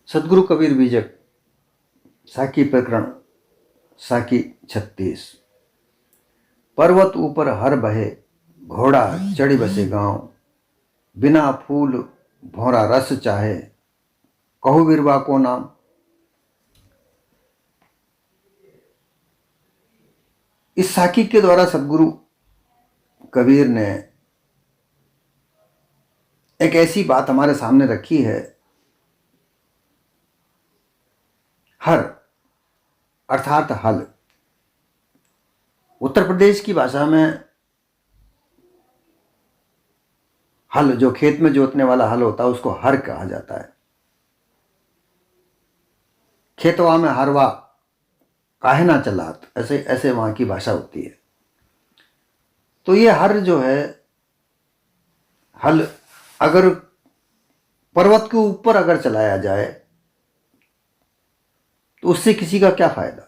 सदगुरु कबीर बीजक साकी प्रकरण साकी 36। पर्वत ऊपर हर बहे, घोड़ा चढ़ी बसे गांव। बिना फूल भौरा रस चाहे, कहु बिरवा को नाम। इस साकी के द्वारा सदगुरु कबीर ने एक ऐसी बात हमारे सामने रखी है। हर अर्थात हल। उत्तर प्रदेश की भाषा में हल, जो खेत में जोतने वाला हल होता है, उसको हर कहा जाता है। खेतवा में हरवा काहे ना चलात, ऐसे ऐसे वहां की भाषा होती है। तो ये हर जो है, हल अगर पर्वत के ऊपर अगर चलाया जाए तो उससे किसी का क्या फायदा,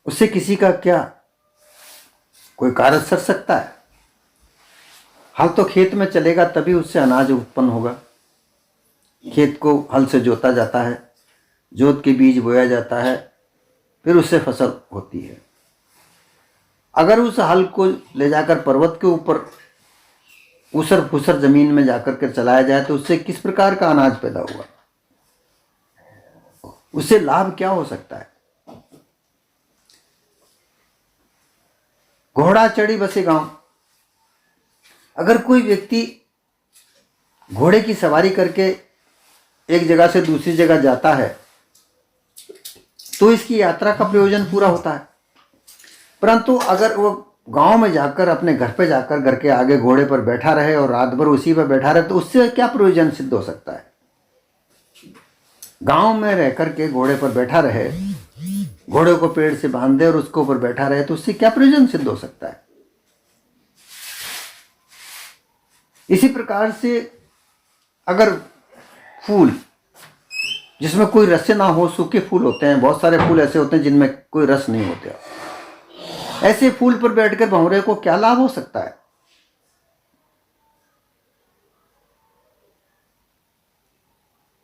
उससे किसी का क्या कोई कार्य सर सकता है। हल तो खेत में चलेगा तभी उससे अनाज उत्पन्न होगा। खेत को हल से जोता जाता है, जोत के बीज बोया जाता है, फिर उससे फसल होती है। अगर उस हल को ले जाकर पर्वत के ऊपर ऊसर फूसर जमीन में जाकर के चलाया जाए तो उससे किस प्रकार का अनाज पैदा हुआ, उससे लाभ क्या हो सकता है। घोड़ा चढ़ी बसे गांव। अगर कोई व्यक्ति घोड़े की सवारी करके एक जगह से दूसरी जगह जाता है तो इसकी यात्रा का प्रयोजन पूरा होता है। परंतु अगर वो गांव में जाकर अपने घर पे जाकर घर के आगे घोड़े पर बैठा रहे और रात भर उसी पर बैठा रहे तो उससे क्या प्रयोजन सिद्ध हो सकता है। गांव में रह करके घोड़े पर बैठा रहे, घोड़े को पेड़ से बांध दे और उसके ऊपर बैठा रहे तो उससे क्या प्रयोजन सिद्ध हो सकता है। इसी प्रकार से अगर फूल जिसमें कोई रस ना हो, सूखे फूल होते हैं, बहुत सारे फूल ऐसे होते हैं जिनमें कोई रस नहीं होते, ऐसे फूल पर बैठकर भंवरे को क्या लाभ हो सकता है।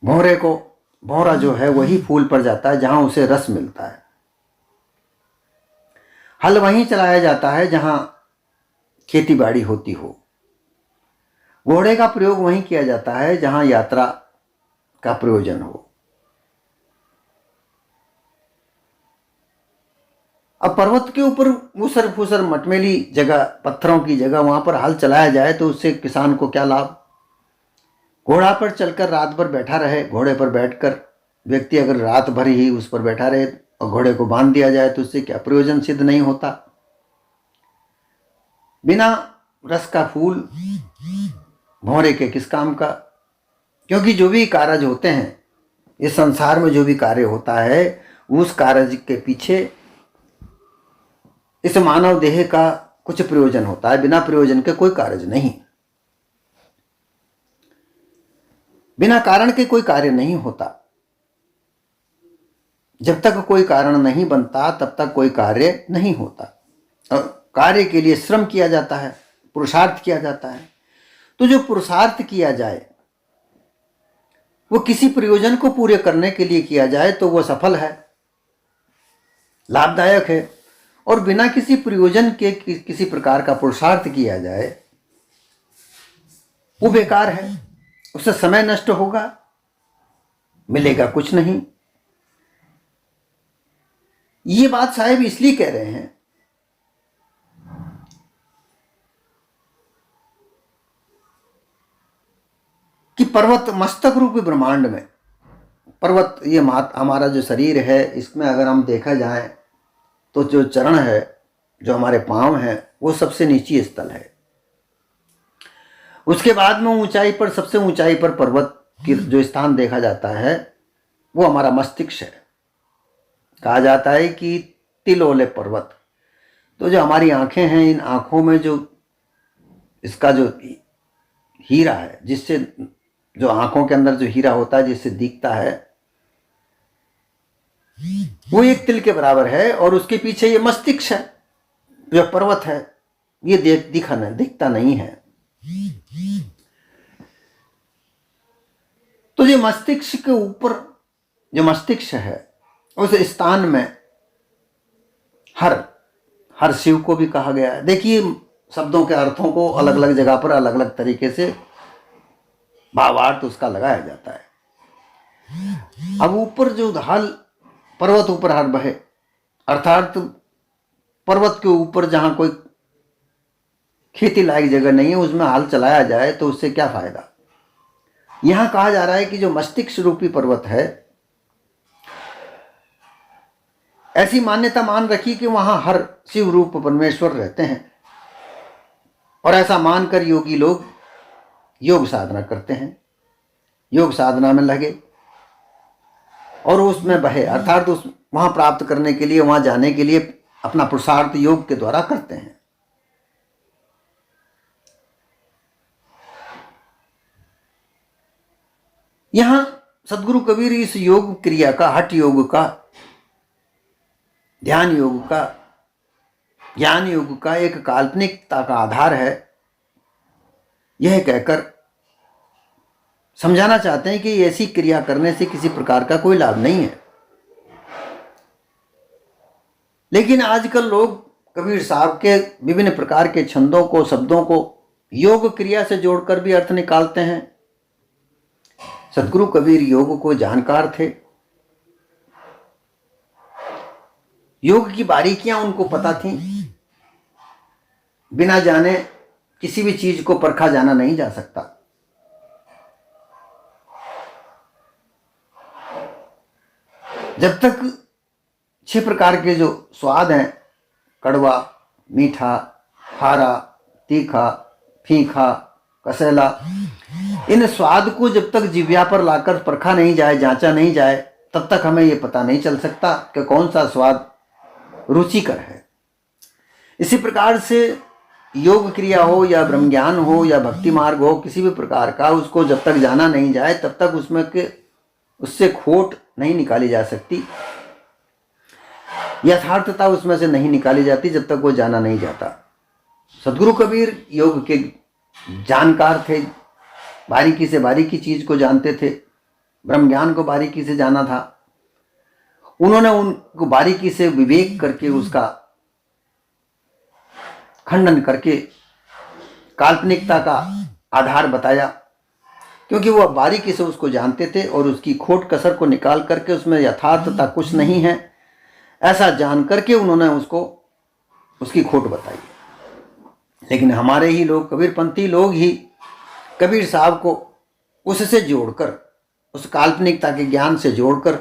भंवरा जो है वही फूल पर जाता है जहां उसे रस मिलता है। हल वहीं चलाया जाता है जहां खेती बाड़ी होती हो। घोड़े का प्रयोग वहीं किया जाता है जहां यात्रा का प्रयोजन हो। अब पर्वत के ऊपर ऊसर फूसर मटमेली जगह, पत्थरों की जगह, वहां पर हल चलाया जाए तो उससे किसान को क्या लाभ। घोड़ा पर चलकर रात भर बैठा रहे, घोड़े पर बैठकर व्यक्ति अगर रात भर ही उस पर बैठा रहे और घोड़े को बांध दिया जाए तो उससे क्या प्रयोजन सिद्ध नहीं होता। बिना रस का फूल भंवरे के किस काम का। क्योंकि जो भी कार्य होते हैं इस संसार में, जो भी कार्य होता है उस कार्य के पीछे इस मानव देह का कुछ प्रयोजन होता है। बिना प्रयोजन के कोई कार्य नहीं, बिना कारण के कोई कार्य नहीं होता। जब तक कोई कारण नहीं बनता तब तक कोई कार्य नहीं होता। और कार्य के लिए श्रम किया जाता है, पुरुषार्थ किया जाता है। तो जो पुरुषार्थ किया जाए वो किसी प्रयोजन को पूरे करने के लिए किया जाए तो वो सफल है, लाभदायक है। और बिना किसी प्रयोजन के किसी प्रकार का पुरुषार्थ किया जाए वो बेकार है, उससे समय नष्ट होगा, मिलेगा कुछ नहीं। ये बात साहब इसलिए कह रहे हैं कि पर्वत मस्तक रूपी ब्रह्मांड में, पर्वत ये हमारा जो शरीर है इसमें अगर हम देखा जाए तो जो चरण है, जो हमारे पांव हैं, वो सबसे नीची स्थल है। उसके बाद में ऊंचाई पर, सबसे ऊंचाई पर पर्वत की जो स्थान देखा जाता है वो हमारा मस्तिष्क है। कहा जाता है कि तिलोले पर्वत। तो जो हमारी आंखें हैं, इन आंखों में जो इसका जो हीरा है, जिससे जो आंखों के अंदर जो हीरा होता है जिससे दिखता है, वो एक तिल के बराबर है। और उसके पीछे ये मस्तिष्क है, जो पर्वत है, ये दिखता नहीं है। तो जो मस्तिष्क के ऊपर जो मस्तिष्क है उस स्थान में हर शिव को भी कहा गया है। देखिए शब्दों के अर्थों को अलग अलग जगह पर अलग अलग तरीके से भावार्थ उसका लगाया जाता है। अब ऊपर जो हल पर्वत ऊपर हर बहे, अर्थात पर्वत के ऊपर जहां कोई खेती लायक जगह नहीं है उसमें हल चलाया जाए तो उससे क्या फायदा। यहां कहा जा रहा है कि जो मस्तिष्क रूपी पर्वत है, ऐसी मान्यता मान रखी कि वहां हर शिव रूप परमेश्वर रहते हैं और ऐसा मानकर योगी लोग योग साधना करते हैं, योग साधना में लगे और उसमें बहे, अर्थात उस वहां प्राप्त करने के लिए, वहां जाने के लिए अपना पुरुषार्थ योग के द्वारा करते हैं। यहां सदगुरु कबीर इस योग क्रिया का, हठ योग का, ध्यान योग का, ज्ञान योग का एक काल्पनिकता का आधार है, यह कहकर समझाना चाहते हैं कि ऐसी क्रिया करने से किसी प्रकार का कोई लाभ नहीं है। लेकिन आजकल लोग कबीर साहब के विभिन्न प्रकार के छंदों को, शब्दों को योग क्रिया से जोड़कर भी अर्थ निकालते हैं। सदगुरु कबीर योग को जानकार थे, योग की बारीकियां उनको पता थीं। बिना जाने किसी भी चीज को परखा जाना नहीं जा सकता। जब तक 6 प्रकार के जो स्वाद हैं, कड़वा, मीठा, खारा, तीखा, फीका, कसैला, इन स्वाद को जब तक जिह्वा पर लाकर परखा नहीं जाए, जांचा नहीं जाए, तब तक हमें यह पता नहीं चल सकता कि कौन सा स्वाद रुचिकर है। इसी प्रकार से योग क्रिया हो या ब्रह्म ज्ञान हो या भक्ति मार्ग हो, किसी भी प्रकार का, उसको जब तक जाना नहीं जाए तब तक उसमें के उससे खोट नहीं निकाली जा सकती, यथार्थता उसमें से नहीं निकाली जाती जब तक वो जाना नहीं जाता। सदगुरु कबीर योग के जानकार थे, बारीकी से बारीकी चीज को जानते थे, ब्रह्म ज्ञान को बारीकी से जाना था। उन्होंने उनको बारीकी से विवेक करके उसका खंडन करके काल्पनिकता का आधार बताया, क्योंकि वो बारीकी से उसको जानते थे और उसकी खोट कसर को निकाल करके उसमें यथार्थता कुछ नहीं है ऐसा जान करके उन्होंने उसको उसकी खोट बताई। लेकिन हमारे ही लोग, कबीरपंथी लोग ही कबीर साहब को उससे जोड़कर, उस काल्पनिकता के ज्ञान से जोड़कर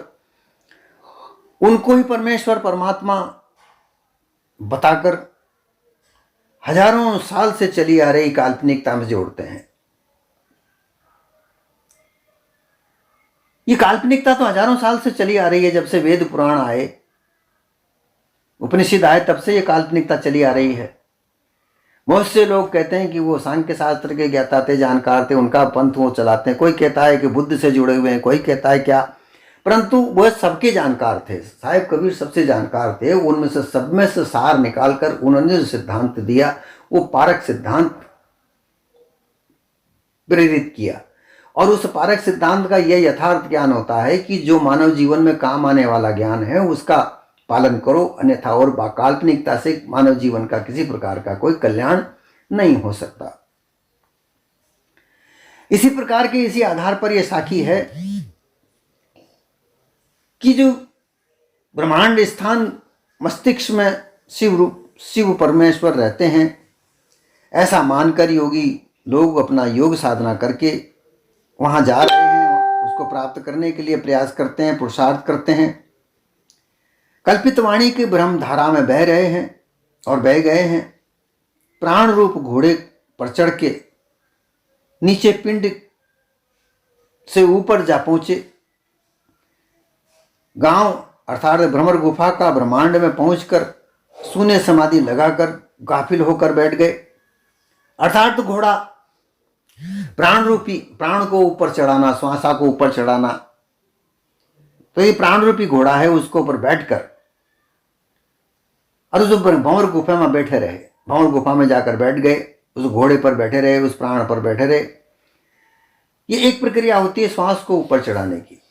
उनको ही परमेश्वर परमात्मा बताकर हजारों साल से चली आ रही काल्पनिकता में जोड़ते हैं। ये काल्पनिकता तो हजारों साल से चली आ रही है, जब से वेद पुराण आए, उपनिषद आए, तब से ये काल्पनिकता चली आ रही है। बहुत से लोग कहते हैं कि वो सांख्य शास्त्र के ज्ञाता थे, जानकार थे, उनका पंथ वो चलाते हैं। कोई कहता है कि बुद्ध से जुड़े हुए हैं, कोई कहता है क्या, परंतु वह सबके जानकार थे। साहिब कबीर सबसे जानकार थे। उनमें से सब में से सार निकालकर उन्होंने जो सिद्धांत दिया वो पारक सिद्धांत प्रेरित किया। और उस पारक सिद्धांत का यह यथार्थ ज्ञान होता है कि जो मानव जीवन में काम आने वाला ज्ञान है उसका पालन करो, अन्यथा और काल्पनिकता से मानव जीवन का किसी प्रकार का कोई कल्याण नहीं हो सकता। इसी प्रकार के इसी आधार पर यह साखी है कि जो ब्रह्मांड स्थान मस्तिष्क में शिव परमेश्वर रहते हैं, ऐसा मानकर योगी लोग अपना योग साधना करके वहां जा रहे हैं, उसको प्राप्त करने के लिए प्रयास करते हैं, पुरुषार्थ करते हैं। कल्पित वाणी के ब्रह्म धारा में बह रहे हैं और बह गए हैं। प्राण रूप घोड़े पर चढ़ के नीचे पिंड से ऊपर जा पहुंचे। गांव अर्थात भ्रमर गुफा का ब्रह्मांड में पहुंचकर शून्य समाधि लगाकर गाफिल होकर बैठ गए। अर्थात घोड़ा प्राण रूपी, प्राण को ऊपर चढ़ाना, श्वासा को ऊपर चढ़ाना, तो ये प्राण रूपी घोड़ा है, उसको ऊपर बैठकर और उस भंवर गुफा में बैठे रहे। भंवर गुफा में जाकर बैठ गए, उस घोड़े पर बैठे रहे, उस प्राण पर बैठे रहे। ये एक प्रक्रिया होती है श्वास को ऊपर चढ़ाने की।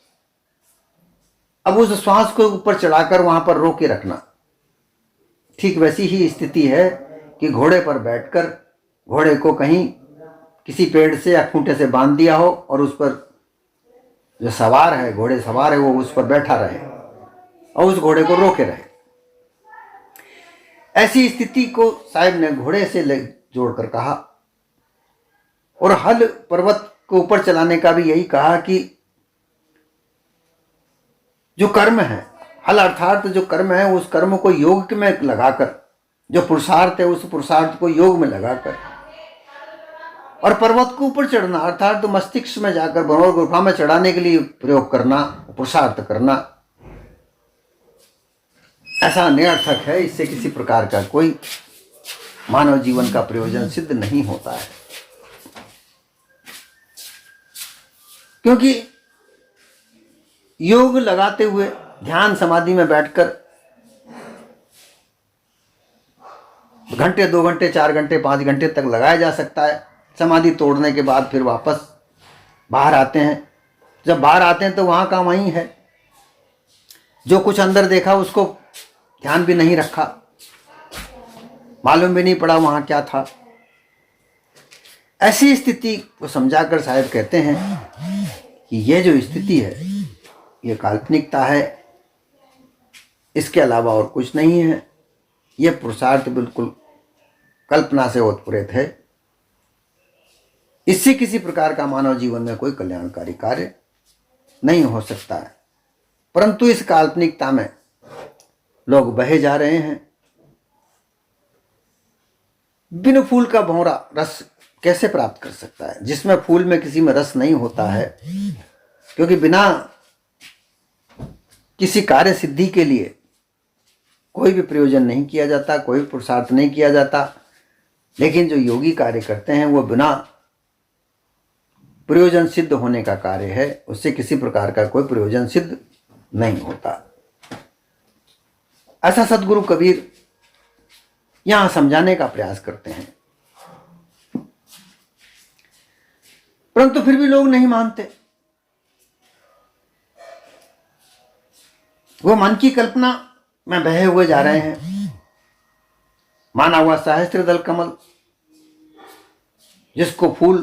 अब उस श्वास को ऊपर चढ़ाकर वहां पर रोके रखना, ठीक वैसी ही स्थिति है कि घोड़े पर बैठकर घोड़े को कहीं किसी पेड़ से या खूंटे से बांध दिया हो और उस पर जो सवार है, घोड़े सवार है, वो उस पर बैठा रहे और उस घोड़े को रोके रहे। ऐसी स्थिति को साहिब ने घोड़े से जोड़कर कहा। और हल पर्वत को ऊपर चलाने का भी यही कहा कि जो कर्म है, हल अर्थात जो कर्म है, उस कर्म को योग में लगाकर, जो पुरुषार्थ है उस पुरुषार्थ को योग में लगाकर, और पर्वत को ऊपर चढ़ना अर्थात तो मस्तिष्क में जाकर बनोर गुफा में चढ़ाने के लिए प्रयोग करना, पुरुषार्थ करना, ऐसा निरर्थक है। इससे किसी प्रकार का कोई मानव जीवन का प्रयोजन सिद्ध नहीं होता है। क्योंकि योग लगाते हुए ध्यान समाधि में बैठकर घंटे, 2 घंटे, 4 घंटे, 5 घंटे तक लगाया जा सकता है। समाधि तोड़ने के बाद फिर वापस बाहर आते हैं। जब बाहर आते हैं तो वहां का वहीं है, जो कुछ अंदर देखा उसको ध्यान भी नहीं रखा, मालूम भी नहीं पड़ा वहां क्या था। ऐसी स्थिति को समझाकर साहिब कहते हैं कि यह जो स्थिति है ये काल्पनिकता है, इसके अलावा और कुछ नहीं है। यह पुरुषार्थ बिल्कुल कल्पना से ओतप्रोत है। इससे किसी प्रकार का मानव जीवन में कोई कल्याणकारी कार्य नहीं हो सकता है। परंतु इस काल्पनिकता में लोग बहे जा रहे हैं। बिन फूल का भंवरा रस कैसे प्राप्त कर सकता है, जिसमें फूल में किसी में रस नहीं होता है। क्योंकि बिना किसी कार्य सिद्धि के लिए कोई भी प्रयोजन नहीं किया जाता, कोई पुरुषार्थ नहीं किया जाता। लेकिन जो योगी कार्य करते हैं वो बिना प्रयोजन सिद्ध होने का कार्य है, उससे किसी प्रकार का कोई प्रयोजन सिद्ध नहीं होता। ऐसा सदगुरु कबीर यहां समझाने का प्रयास करते हैं, परंतु फिर भी लोग नहीं मानते। वो मन की कल्पना में बहे हुए जा रहे हैं। माना हुआ सहस्त्र दल कमल, जिसको फूल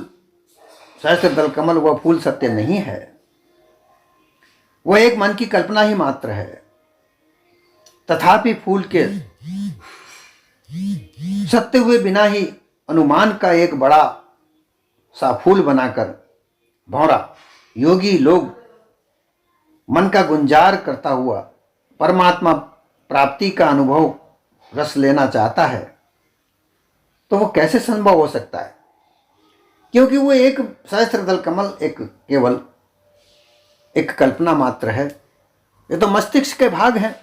सहस्त्र दल कमल, वह फूल सत्य नहीं है, वह एक मन की कल्पना ही मात्र है। तथापि फूल के सत्य हुए बिना ही अनुमान का एक बड़ा सा फूल बनाकर भौरा योगी लोग मन का गुंजार करता हुआ परमात्मा प्राप्ति का अनुभव रस लेना चाहता है, तो वो कैसे संभव हो सकता है? क्योंकि वो एक सहस्त्रदल कमल एक केवल एक कल्पना मात्र है। ये तो मस्तिष्क के भाग हैं।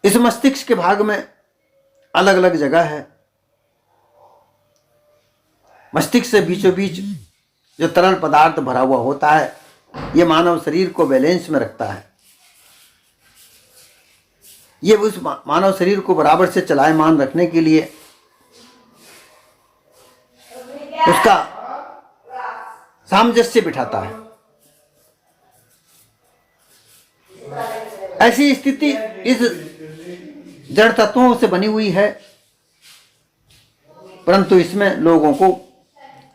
इस मस्तिष्क के भाग में अलग अलग जगह है। मस्तिष्क से बीचों बीच जो तरल पदार्थ भरा हुआ होता है, ये मानव शरीर को बैलेंस में रखता है। ये उस मानव शरीर को बराबर से चलायमान रखने के लिए उसका सामंजस्य बिठाता है। ऐसी स्थिति इस जड़ तत्वों से बनी हुई है, परंतु इसमें लोगों को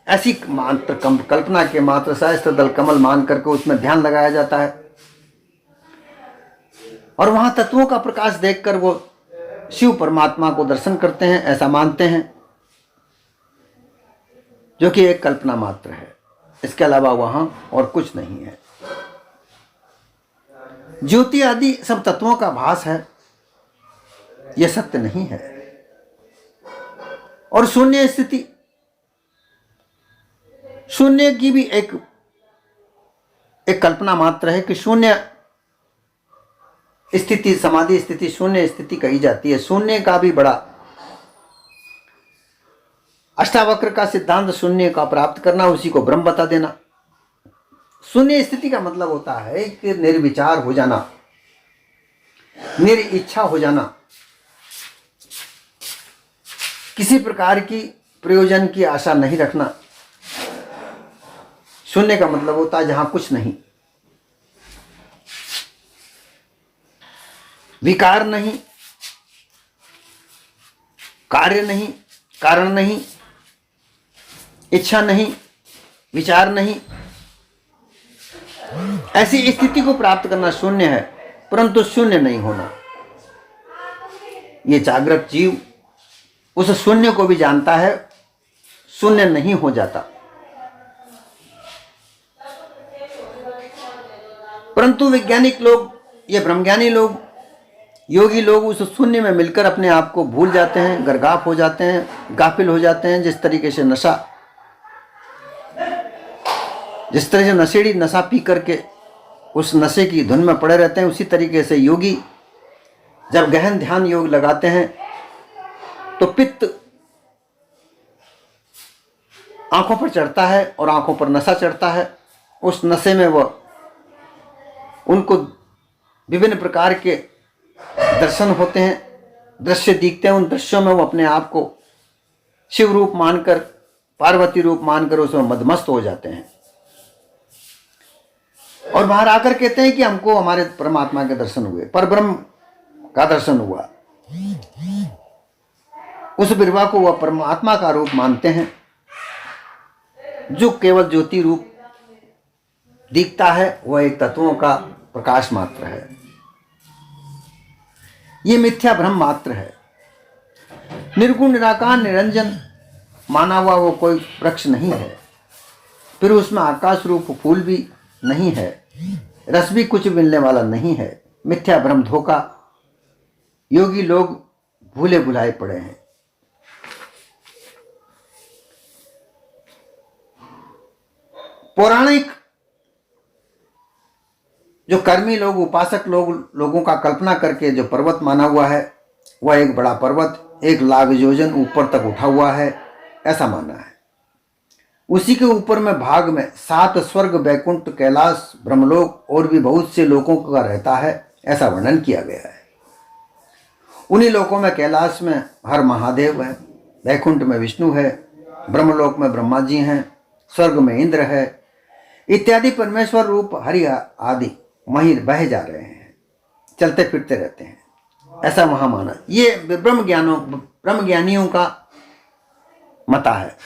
ऐसी मात्र कल्पना के मात्र सहस्त्र दल कमल मान करके उसमें ध्यान लगाया जाता है, और वहां तत्वों का प्रकाश देखकर वो शिव परमात्मा को दर्शन करते हैं, ऐसा मानते हैं, जो कि एक कल्पना मात्र है। इसके अलावा वहां और कुछ नहीं है। ज्योति आदि सब तत्वों का भास है, यह सत्य नहीं है। और शून्य स्थिति, शून्य की भी एक कल्पना मात्र है कि शून्य स्थिति, समाधि स्थिति शून्य स्थिति कही जाती है। शून्य का भी बड़ा अष्टावक्र का सिद्धांत शून्य का प्राप्त करना, उसी को ब्रह्म बता देना। शून्य स्थिति का मतलब होता है कि निर्विचार हो जाना, निरिच्छा हो जाना, किसी प्रकार की प्रयोजन की आशा नहीं रखना। शून्य का मतलब होता है जहां कुछ नहीं, विकार नहीं, कार्य नहीं, कारण नहीं, इच्छा नहीं, विचार नहीं। ऐसी स्थिति को प्राप्त करना शून्य है, परंतु शून्य नहीं होना। ये जागृत जीव उस शून्य को भी जानता है, शून्य नहीं हो जाता। परंतु वैज्ञानिक लोग, ये ब्रह्मज्ञानी लोग, योगी लोग उस शून्य में मिलकर अपने आप को भूल जाते हैं, गर्गाप हो जाते हैं, गाफिल हो जाते हैं। जिस तरीके से जिस तरह से नशेड़ी नशा पी करके उस नशे की धुन में पड़े रहते हैं, उसी तरीके से योगी जब गहन ध्यान योग लगाते हैं तो पित्त आंखों पर चढ़ता है और आंखों पर नशा चढ़ता है। उस नशे में वह उनको विभिन्न प्रकार के दर्शन होते हैं, दृश्य दिखते हैं। उन दृश्यों में वो अपने आप को शिव रूप मानकर, पार्वती रूप मानकर उसमें मदमस्त हो जाते हैं और बाहर आकर कहते हैं कि हमको हमारे परमात्मा के दर्शन हुए, परब्रह्म का दर्शन हुआ। उस बिरवा को वह परमात्मा का रूप मानते हैं जो केवल ज्योति रूप दिखता है, वह एक तत्वों का प्रकाश मात्र है। ये मिथ्या भ्रम मात्र है। निर्गुण निराकार निरंजन माना हुआ वो कोई वृक्ष नहीं है, फिर उसमें आकाश रूप फूल भी नहीं है, रस भी कुछ मिलने वाला नहीं है। मिथ्या भ्रम धोखा, योगी लोग भूले भुलाए पड़े हैं। पौराणिक जो कर्मी लोग, उपासक लोगों का कल्पना करके जो पर्वत माना हुआ है, वह एक बड़ा पर्वत 1 लाख योजन ऊपर तक उठा हुआ है, ऐसा मानना है। उसी के ऊपर में भाग में 7 स्वर्ग, बैकुंठ, कैलाश, ब्रह्मलोक और भी बहुत से लोगों का रहता है, ऐसा वर्णन किया गया है। उन्हीं लोकों में, कैलाश में हर महादेव है, बैकुंठ में विष्णु है, ब्रह्मलोक में ब्रह्मा जी हैं, स्वर्ग में इंद्र है, इत्यादि परमेश्वर रूप हरि आदि महिर बह जा रहे हैं, चलते फिरते रहते हैं, ऐसा वहां माना। ये ब्रह्मज्ञानियों का मता है।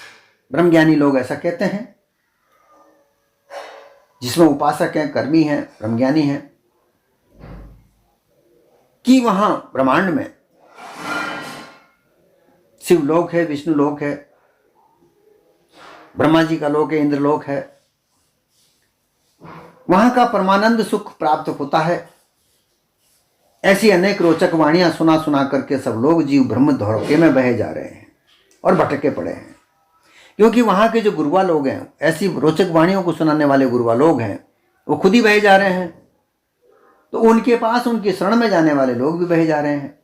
ब्रह्मज्ञानी लोग ऐसा कहते हैं, जिसमें उपासक हैं, कर्मी हैं, ब्रह्मज्ञानी हैं, कि वहां ब्रह्मांड में शिव लोक है, विष्णु लोक है, ब्रह्मा जी का लोक है, इंद्र लोक है। वहां का परमानंद सुख प्राप्त होता है। ऐसी अनेक रोचक वाणियां सुना सुना करके सब लोग जीव ब्रह्म धोखे में बहे जा रहे हैं और भटके पड़े हैं। क्योंकि वहां के जो गुरुआ लोग हैं, ऐसी रोचक वाणियों को सुनाने वाले गुरुआ लोग हैं, वो खुद ही बहे जा रहे हैं, तो उनके पास उनकी शरण में जाने वाले लोग भी बहे जा रहे हैं।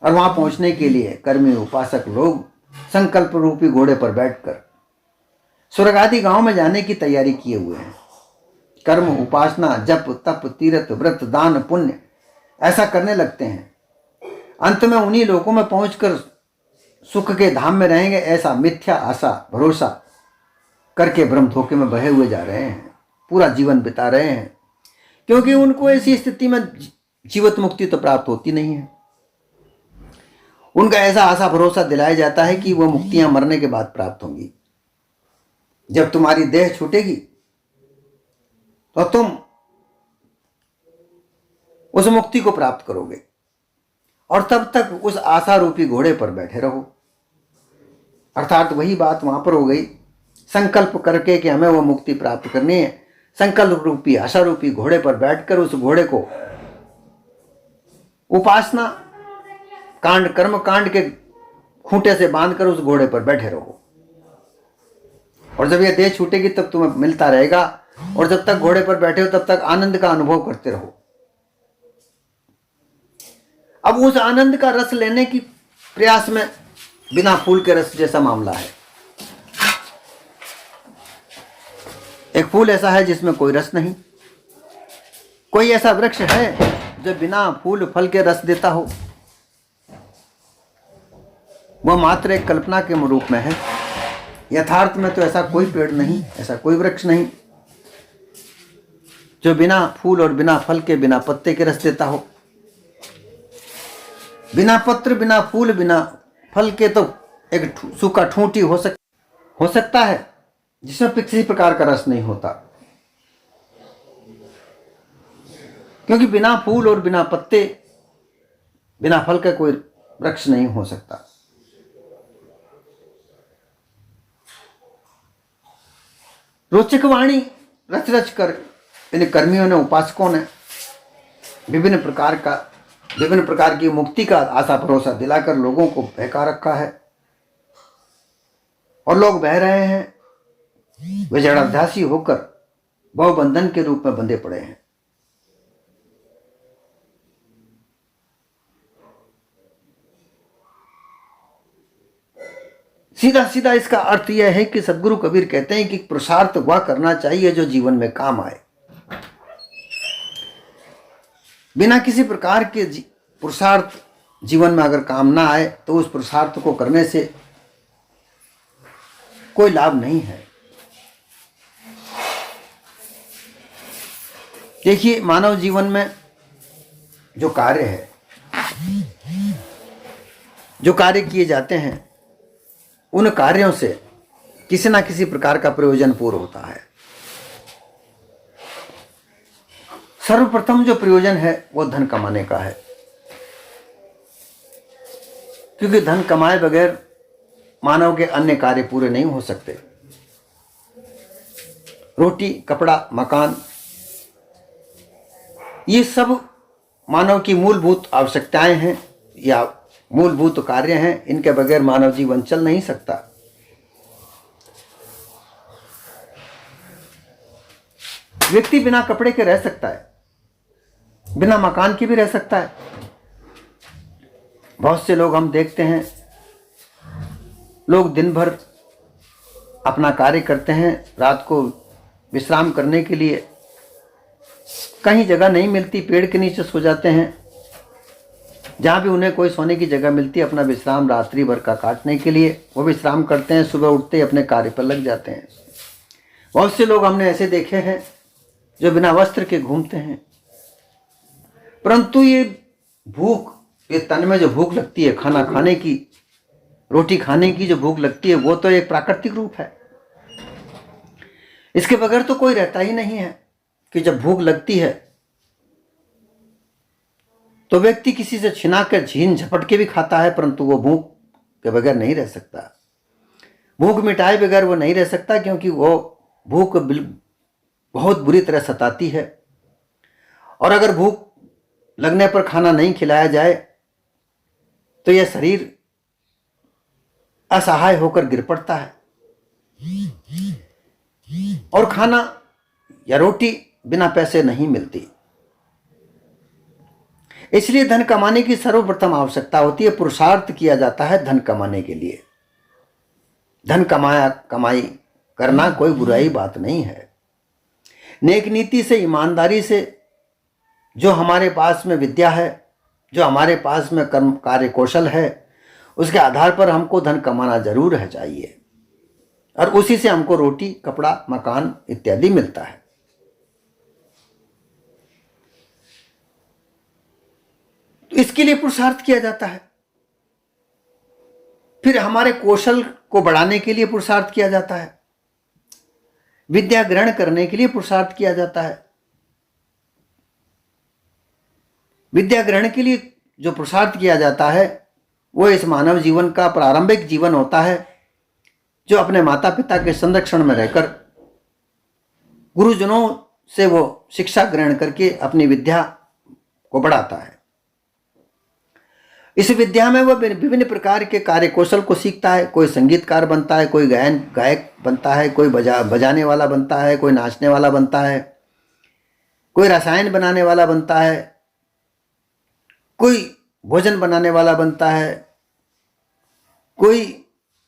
और वहां पहुंचने के लिए कर्मी उपासक लोग संकल्प रूपी घोड़े पर बैठकर स्वर्ग आदि गांव में जाने की तैयारी किए हुए हैं। कर्म, उपासना, जप, तप, तीर्थ, व्रत, दान, पुण्य ऐसा करने लगते हैं। अंत में उन्हीं लोकों में पहुंचकर सुख के धाम में रहेंगे, ऐसा मिथ्या आशा भरोसा करके ब्रह्म धोखे में बहे हुए जा रहे हैं, पूरा जीवन बिता रहे हैं। क्योंकि उनको ऐसी स्थिति में जीवित मुक्ति तो प्राप्त होती नहीं है। उनका ऐसा आशा भरोसा दिलाया जाता है कि वह मुक्तियां मरने के बाद प्राप्त होंगी। जब तुम्हारी देह छूटेगी तो तुम उस मुक्ति को प्राप्त करोगे, और तब तक उस आशा रूपी घोड़े पर बैठे रहो। अर्थात वही बात वहां पर हो गई, संकल्प करके कि हमें वो मुक्ति प्राप्त करनी है, संकल्प रूपी आशा रूपी घोड़े पर बैठकर उस घोड़े को उपासना कांड, कर्म कांड के खूंटे से बांधकर उस घोड़े पर बैठे रहो। और जब यह देह छूटेगी तब तुम्हें मिलता रहेगा, और जब तक घोड़े पर बैठे हो तब तक आनंद का अनुभव करते रहो। अब उस आनंद का रस लेने की प्रयास में बिना फूल के रस जैसा मामला है। एक फूल ऐसा है जिसमें कोई रस नहीं। कोई ऐसा वृक्ष है जो बिना फूल फल के रस देता हो? वह मात्र एक कल्पना के रूप में है। यथार्थ में तो ऐसा कोई पेड़ नहीं, ऐसा कोई वृक्ष नहीं जो बिना फूल और बिना फल के, बिना पत्ते के रस देता हो। बिना पत्र, बिना फूल, बिना फल के तो एक सूखा ठूंठी हो सकता है जिसमें किसी प्रकार का रस नहीं होता, क्योंकि बिना फूल और बिना पत्ते, बिना फल का कोई वृक्ष नहीं हो सकता। रोचक वाणी रच रच कर इन कर्मियों ने, उपासकों ने विभिन्न प्रकार की मुक्ति का आशा भरोसा दिलाकर लोगों को बहका रखा है, और लोग बह रहे हैं। वे जड़ाध्यासी होकर भवबंधन के रूप में बंधे पड़े हैं। सीधा सीधा इसका अर्थ यह है कि सदगुरु कबीर कहते हैं कि पुरुषार्थ वह करना चाहिए जो जीवन में काम आए। बिना किसी प्रकार के पुरुषार्थ जीवन में अगर काम ना आए तो उस पुरुषार्थ को करने से कोई लाभ नहीं है। देखिए, मानव जीवन में जो कार्य है, जो कार्य किए जाते हैं, उन कार्यों से किसी ना किसी प्रकार का प्रयोजन पूर्ण होता है। सर्वप्रथम जो प्रयोजन है वो धन कमाने का है, क्योंकि धन कमाए बगैर मानव के अन्य कार्य पूरे नहीं हो सकते। रोटी, कपड़ा, मकान, ये सब मानव की मूलभूत आवश्यकताएं हैं या मूलभूत कार्य हैं। इनके बगैर मानव जीवन चल नहीं सकता। व्यक्ति बिना कपड़े के रह सकता है, बिना मकान के भी रह सकता है। बहुत से लोग हम देखते हैं, लोग दिन भर अपना कार्य करते हैं, रात को विश्राम करने के लिए कहीं जगह नहीं मिलती, पेड़ के नीचे सो जाते हैं। जहाँ भी उन्हें कोई सोने की जगह मिलती है, अपना विश्राम रात्रि भर का काटने के लिए वो विश्राम करते हैं, सुबह उठते ही अपने कार्य पर लग जाते हैं। बहुत से लोग हमने ऐसे देखे हैं जो बिना वस्त्र के घूमते हैं, परंतु ये भूख, ये तन में जो भूख लगती है खाना खाने की, रोटी खाने की जो भूख लगती है, वो तो एक प्राकृतिक रूप है। इसके बगैर तो कोई रहता ही नहीं है कि जब भूख लगती है तो व्यक्ति किसी से छिना कर झीन झपट के भी खाता है, परंतु वो भूख के बगैर नहीं रह सकता। भूख मिटाए बगैर वो नहीं रह सकता, क्योंकि वो भूख बहुत बुरी तरह सताती है। और अगर भूख लगने पर खाना नहीं खिलाया जाए तो यह शरीर असहाय होकर गिर पड़ता है। और खाना या रोटी बिना पैसे नहीं मिलती। इसलिए धन कमाने की सर्वप्रथम आवश्यकता होती है। पुरुषार्थ किया जाता है धन कमाने के लिए। धन कमाई करना कोई बुराई बात नहीं है। नेक नीति से, ईमानदारी से जो हमारे पास में विद्या है, जो हमारे पास में कर्म कार्य कौशल है, उसके आधार पर हमको धन कमाना जरूर है चाहिए, और उसी से हमको रोटी, कपड़ा, मकान इत्यादि मिलता है। तो इसके लिए पुरुषार्थ किया जाता है। फिर हमारे कौशल को बढ़ाने के लिए पुरुषार्थ किया जाता है। विद्या ग्रहण करने के लिए पुरुषार्थ किया जाता है। विद्या ग्रहण के लिए जो पुरुषार्थ किया जाता है वो इस मानव जीवन का प्रारंभिक जीवन होता है, जो अपने माता पिता के संरक्षण में रहकर गुरुजनों से वो शिक्षा ग्रहण करके अपनी विद्या को बढ़ाता है। इस विद्या में वह विभिन्न प्रकार के कार्य कौशल को सीखता है। कोई संगीतकार बनता है, कोई गायक बनता है, कोई बजाने वाला बनता है, कोई नाचने वाला बनता है, कोई रसायन बनाने वाला बनता है, कोई भोजन बनाने वाला बनता है, कोई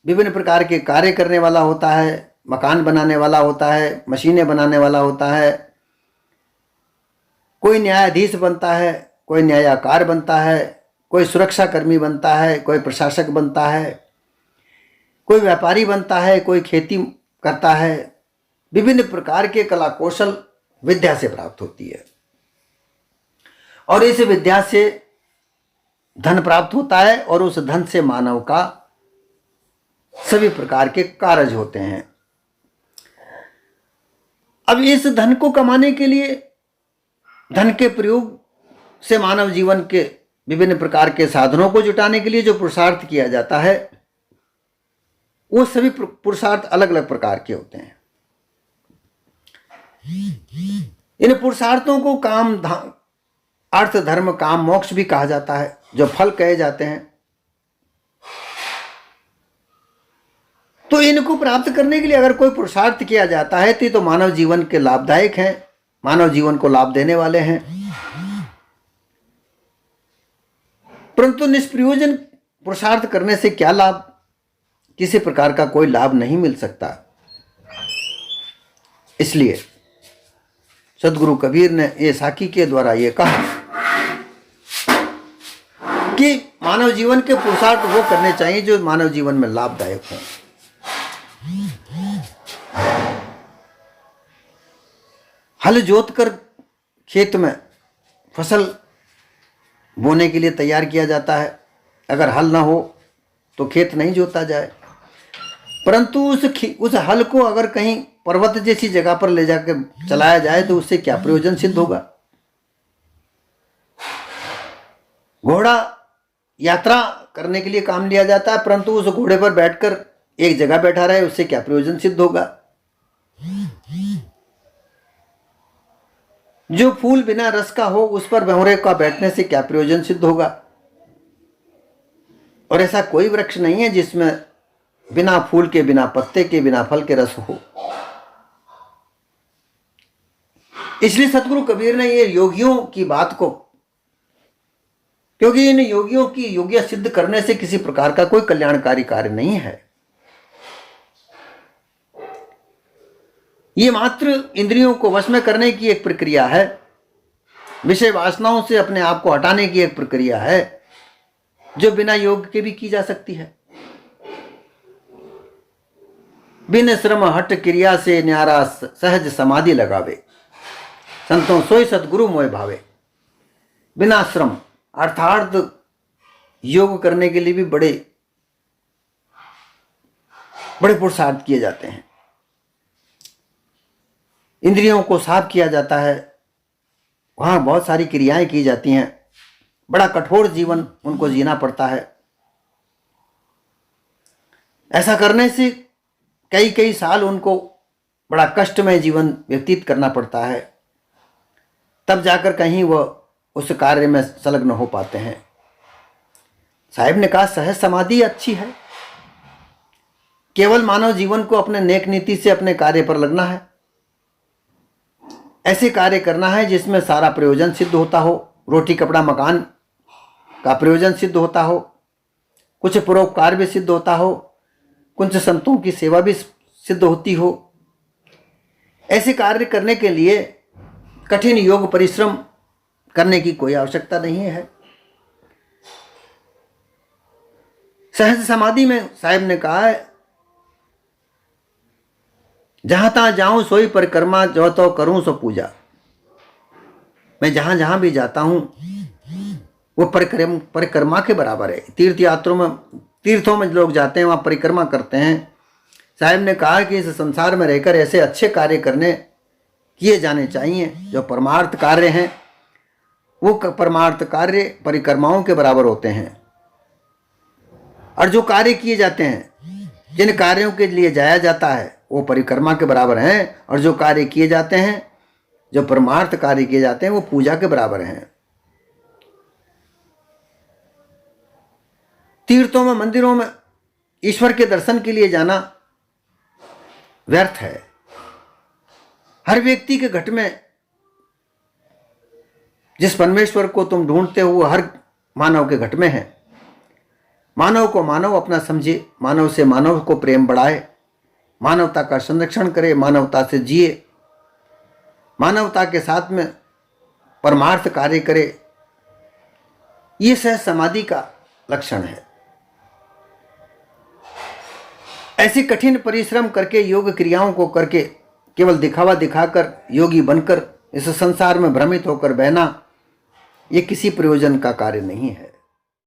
विभिन्न प्रकार के कार्य करने वाला होता है, मकान बनाने वाला होता है, मशीनें बनाने वाला होता है, कोई न्यायाधीश बनता है, कोई न्यायाकार बनता है, कोई सुरक्षा कर्मी बनता है, कोई प्रशासक बनता है, कोई व्यापारी बनता है, कोई खेती करता है, विभिन्न प्रकार के कला कौशल विद्या से प्राप्त होती है और इस विद्या से धन प्राप्त होता है और उस धन से मानव का सभी प्रकार के कार्य होते हैं। अब इस धन को कमाने के लिए, धन के प्रयोग से मानव जीवन के विभिन्न प्रकार के साधनों को जुटाने के लिए जो पुरुषार्थ किया जाता है, वो सभी पुरुषार्थ अलग अलग प्रकार के होते हैं। इन पुरुषार्थों को काम, अर्थ, धर्म, काम, मोक्ष भी कहा जाता है, जो फल कहे जाते हैं। तो इनको प्राप्त करने के लिए अगर कोई पुरुषार्थ किया जाता है तो मानव जीवन के लाभदायक हैं, मानव जीवन को लाभ देने वाले हैं। परंतु निष्प्रयोजन पुरुषार्थ करने से क्या लाभ? किसी प्रकार का कोई लाभ नहीं मिल सकता। इसलिए सदगुरु कबीर ने ये साखी के द्वारा ये कहा कि मानव जीवन के पुरुषार्थ वो करने चाहिए जो मानव जीवन में लाभदायक हों। हल जोत कर खेत में फसल बोने के लिए तैयार किया जाता है। अगर हल ना हो तो खेत नहीं जोता जाए। परंतु उस हल को अगर कहीं पर्वत जैसी जगह पर ले जाकर चलाया जाए तो उससे क्या प्रयोजन सिद्ध होगा? घोड़ा यात्रा करने के लिए काम लिया जाता है, परंतु उस घोड़े पर बैठकर एक जगह बैठा रहे, उससे क्या प्रयोजन सिद्ध होगा? जो फूल बिना रस का हो उस पर भंवरे का बैठने से क्या प्रयोजन सिद्ध होगा? और ऐसा कोई वृक्ष नहीं है जिसमें बिना फूल के, बिना पत्ते के, बिना फल के रस हो। इसलिए सतगुरु कबीर ने ये योगियों की बात को, क्योंकि इन योगियों की योग्य सिद्ध करने से किसी प्रकार का कोई कल्याणकारी कार्य नहीं है। ये मात्र इंद्रियों को वश में करने की एक प्रक्रिया है, विषय वासनाओं से अपने आप को हटाने की एक प्रक्रिया है, जो बिना योग के भी की जा सकती है। बिन श्रम हट क्रिया से न्यारा सहज समाधि लगावे, संतों सोई सतगुरु मोय भावे। बिना श्रम अर्थात योग करने के लिए भी बड़े बड़े पुरुषार्थ किए जाते हैं। इंद्रियों को साफ किया जाता है, वहां बहुत सारी क्रियाएं की जाती हैं, बड़ा कठोर जीवन उनको जीना पड़ता है। ऐसा करने से कई कई साल उनको बड़ा कष्टमय जीवन व्यतीत करना पड़ता है, तब जाकर कहीं वह उस कार्य में संलग्न हो पाते हैं। साहिब ने कहा सहज समाधि अच्छी है, केवल मानव जीवन को अपने नेक नीति से अपने कार्य पर लगना है। ऐसे कार्य करना है जिसमें सारा प्रयोजन सिद्ध होता हो, रोटी कपड़ा मकान का प्रयोजन सिद्ध होता हो, कुछ परोपकार भी सिद्ध होता हो, कुछ संतों की सेवा भी सिद्ध होती हो। ऐसे कार्य करने के लिए कठिन योग परिश्रम करने की कोई आवश्यकता नहीं है। सहज समाधि में साहिब ने कहा है, जहां तहां जाऊं सोई परिक्रमा, जो तो करूं सो पूजा। मैं जहां जहां भी जाता हूं वो परिक्रमा के बराबर है। तीर्थों में लोग जाते हैं, वहां परिक्रमा करते हैं। साहिब ने कहा कि इस संसार में रहकर ऐसे अच्छे कार्य किए जाने चाहिए जो परमार्थ कार्य हैं। वो परमार्थ कार्य परिक्रमाओं के बराबर होते हैं। और जो कार्य किए जाते हैं, जिन कार्यों के लिए जाया जाता है, वो परिक्रमा के बराबर हैं। और जो कार्य किए जाते हैं, जो परमार्थ कार्य किए जाते हैं, वो पूजा के बराबर हैं। तीर्थों में, मंदिरों में ईश्वर के दर्शन के लिए जाना व्यर्थ है। हर व्यक्ति के घट में जिस परमेश्वर को तुम ढूंढते हो वो हर मानव के घट में है। मानव को मानव अपना समझे, मानव से मानव को प्रेम बढ़ाए, मानवता का संरक्षण करे, मानवता से जिए, मानवता के साथ में परमार्थ कार्य करे। ये सहज समाधि का लक्षण है। ऐसी कठिन परिश्रम करके योग क्रियाओं को करके केवल दिखावा दिखाकर योगी बनकर इस संसार में भ्रमित होकर बहना, ये किसी प्रयोजन का कार्य नहीं है।